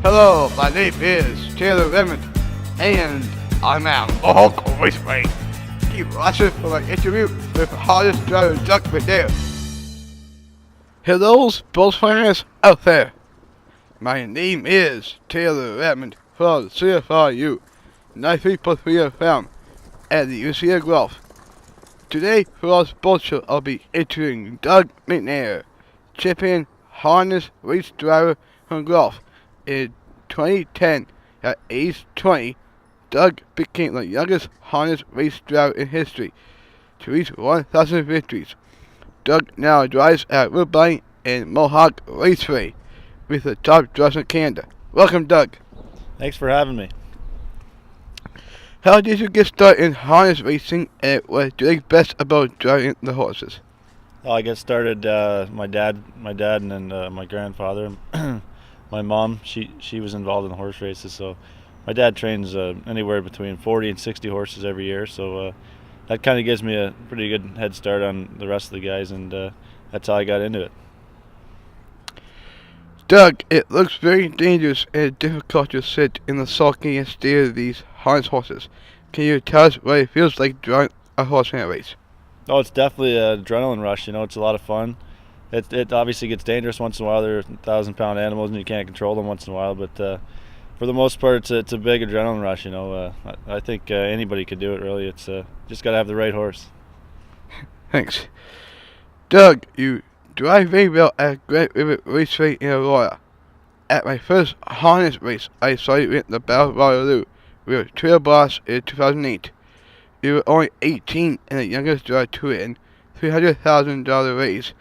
Hello, my name is Taylor Redmond, and I'm at Mohawk Raceway. Keep watching for my interview with Harness Driver Doug McNair. Hello, sports fans out there. My name is Taylor Redmond from CFRU 93.3 FM at the UCA Golf. Today, for our sports show, I'll be interviewing Doug McNair, champion harness race driver from golf. In 2010, at age 20, Doug became the youngest harness race driver in history to reach 1,000 victories. Doug now drives at Woodbine and Mohawk Raceway with the top drivers in Canada. Welcome, Doug. Thanks for having me. How did you get started in harness racing, and what do you like best about driving the horses? Well, I got started. My dad, and then my grandfather. My mom, she was involved in the horse races. So my dad trains anywhere between 40 and 60 horses every year. So that kind of gives me a pretty good head start on the rest of the guys, and that's how I got into it. Doug, it looks very dangerous and difficult to sit in the sulking and steer of these harness horses. Can you tell us what it feels like driving a horse in a race? Oh, it's definitely an adrenaline rush. You know, it's a lot of fun. It obviously gets dangerous once in a while. They're 1,000-pound animals, and you can't control them once in a while. But for the most part, it's a big adrenaline rush. You know, I think anybody could do it. Really, it's just got to have the right horse. Thanks, Doug. You drive very well at Grand River Raceway in Aurora. At my first harness race, I saw you in the Battle of Waterloo. We were trail boss in 2008. You were only 18 and the youngest driver to win $300,000 race.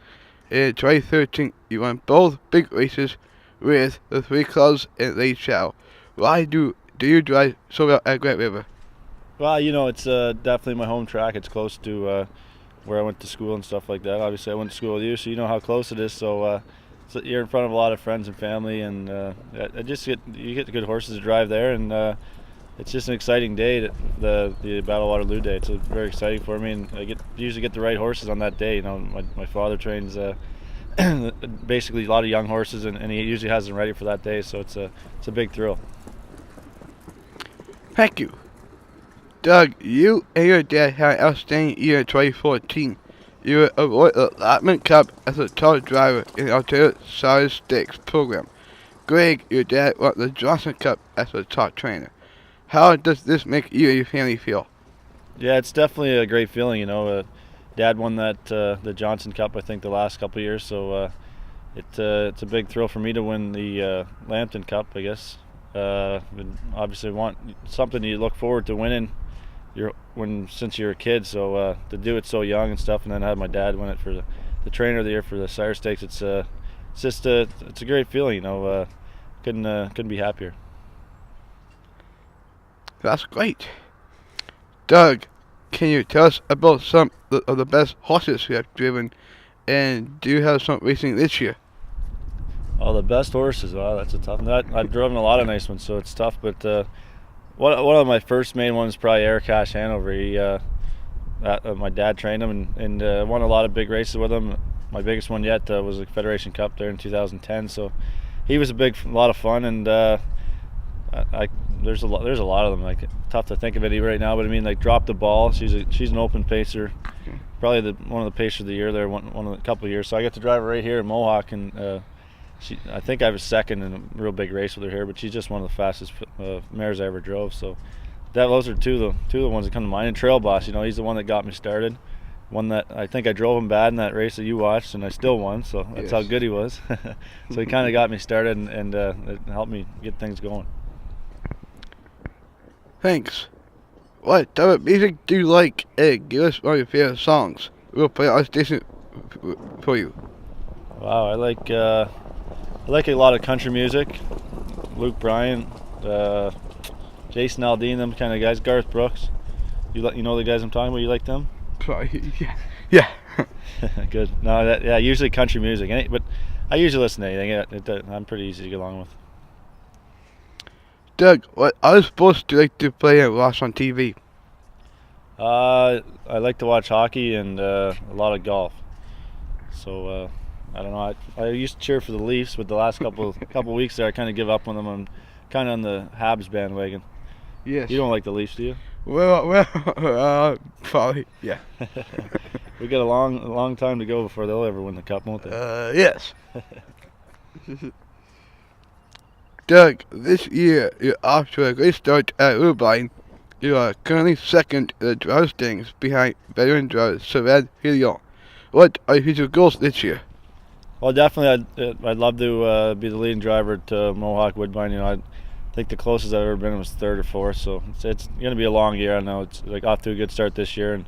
In 2013, you won both big races with the 3 clubs in Lake Chow. Why do you drive so well at Grand River? Well, you know, it's definitely my home track. It's close to where I went to school and stuff like that. Obviously, I went to school with you, so you know how close it is. So you're in front of a lot of friends and family, and you get the good horses to drive there, and it's just an exciting day. The Battle of Waterloo day. It's very exciting for me, and I usually get the right horses on that day. You know, my father trains basically a lot of young horses, and he usually has them ready for that day. So it's a big thrill. Thank you, Doug. You and your dad had an outstanding year in 2014. You were awarded the Allotment Cup as a top driver in the Ontario Solid Stakes program. Greg, your dad, won the Johnson Cup as a top trainer. How does this make you and your family feel? Yeah, it's definitely a great feeling. You know, Dad won that the Johnson Cup, I think, the last couple of years. So it's a big thrill for me to win the Lambton Cup, I guess. Obviously, want something you look forward to winning since you're a kid. So to do it so young and stuff, and then have my dad win it for the trainer of the year for the Sire Stakes, it's just it's a great feeling. You know, couldn't be happier. That's great. Doug, can you tell us about some of the best horses you have driven, and do you have some racing this year? Oh, the best horses. Wow, that's a tough one. I've driven a lot of nice ones, so it's tough. But one of my first main ones is probably Ericash Hanover. My dad trained him and won a lot of big races with him. My biggest one yet was the Federation Cup there in 2010. So he was a lot of fun, and there's a lot of them. Like, tough to think of any right now, but I mean, like, Drop the Ball. She's an open pacer, probably one of the pacers of the year there, one of the couple of years. So I get to drive her right here in Mohawk, and I think I was second in a real big race with her here, but she's just one of the fastest mares I ever drove. So those are two of the ones that come to mind. And Trail Boss, you know, he's the one that got me started. One that I think I drove him bad in that race that you watched, and I still won. So that's how good he was. So he kind of got me started, and it helped me get things going. Thanks. What type of music do you like? Give us one of your favorite songs. We'll play our station for you. Wow, I like a lot of country music. Luke Bryan, Jason Aldean, them kind of guys. Garth Brooks. You know the guys I'm talking about? You like them? Yeah. Good. No, usually country music. But I usually listen to anything. I'm pretty easy to get along with. Doug, what other sports do you like to play and watch on TV? I like to watch hockey and a lot of golf. So I don't know. I used to cheer for the Leafs, but the last couple weeks there, I kind of give up on them. I'm kind of on the Habs bandwagon. Yes. You don't like the Leafs, do you? Well, probably, yeah. We got a long time to go before they'll ever win the cup, won't they? Yes. Doug, this year you're off to a great start at Woodbine. You are currently second in the driver standings behind veteran driver Saved Helion. What are your future goals this year? Well, definitely, I'd love to be the leading driver to Mohawk Woodbine. You know, I think the closest I've ever been was third or fourth, so it's going to be a long year. I know it's like off to a good start this year, and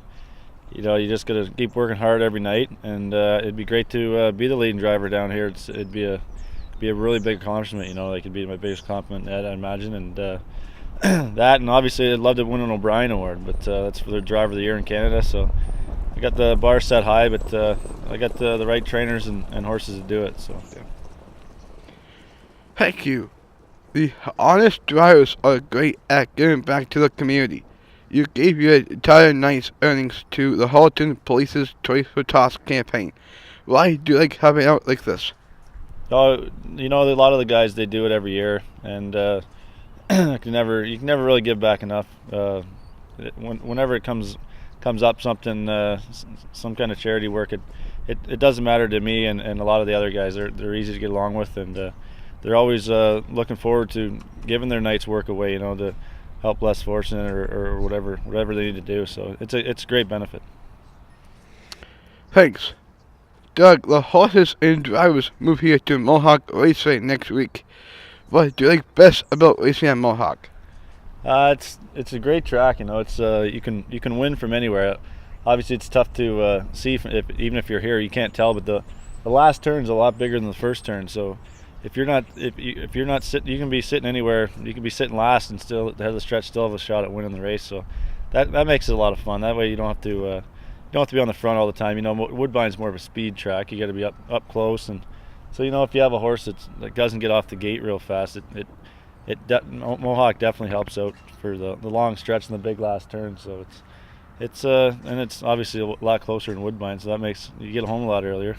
you know, you just got to keep working hard every night, and it'd be great to be the leading driver down here. It'd be a really big accomplishment. You know, like it'd be my biggest compliment, Ed, I imagine, and that, and obviously I'd love to win an O'Brien Award, but that's for the driver of the year in Canada. So I got the bar set high, but I got the right trainers and horses to do it. So. Thank you. The honest drivers are great at giving back to the community. You gave your entire night's earnings to the Halton Police's Toys for Tots campaign. Why do you like having out like this? Oh, you know, a lot of the guys, they do it every year, and you can never really give back enough. Whenever it comes up something, some kind of charity work, it doesn't matter to me and a lot of the other guys. They're easy to get along with, and they're always looking forward to giving their night's work away, you know, to help less fortunate or whatever they need to do. So it's a great benefit. Thanks. Doug, the horses and drivers move here to Mohawk Raceway next week. What do you like best about racing at Mohawk? It's a great track, you know. It's you can win from anywhere. Obviously, it's tough to see even if you're here, you can't tell. But the last turn's a lot bigger than the first turn. So if you're not sitting, you can be sitting anywhere. You can be sitting last and still have the stretch, still have a shot at winning the race. So that makes it a lot of fun. That way you don't have to be on the front all the time. You know, Woodbine's more of a speed track. You got to be up close, and so you know if you have a horse that doesn't get off the gate real fast, Mohawk definitely helps out for the long stretch and the big last turn. So it's obviously a lot closer than Woodbine, so that makes you get home a lot earlier.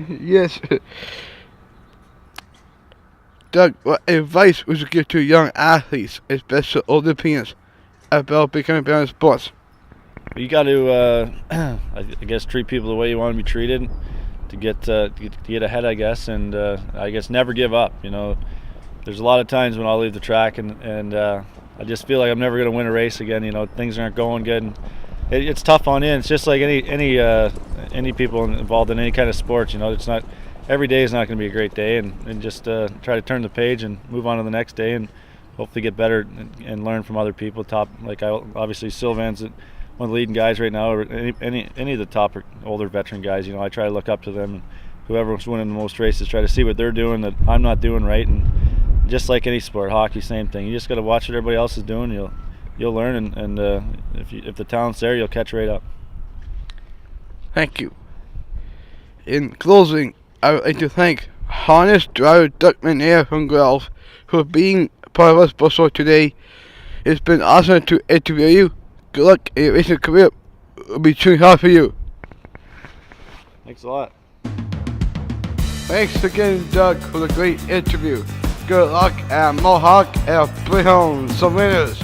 Yes. Doug, what advice would you give to young athletes, especially older parents, about becoming better in sports? You got to, I guess, treat people the way you want to be treated to get ahead, I guess, and I guess never give up. You know, there's a lot of times when I'll leave the track and I just feel like I'm never going to win a race again. You know, things aren't going good. And it's tough on in. It's just like any people involved in any kind of sport. You know, it's not every day is not going to be a great day, and just try to turn the page and move on to the next day, and hopefully get better and learn from other people. Obviously Sylvan's one of the leading guys right now, or any of the top or older veteran guys. You know, I try to look up to them, and whoever's winning the most races, try to see what they're doing that I'm not doing right. And just like any sport, hockey, same thing. You just got to watch what everybody else is doing. You'll learn, and if the talent's there, you'll catch right up. Thank you. In closing, I would like to thank Harness Driver Doug McNair from Guelph for being part of us Buffalo today. It's been awesome to interview you. Good luck in your racing career. It'll be too hard for you. Thanks a lot. Thanks again, Doug, for the great interview. Good luck at Mohawk and bring home some winners.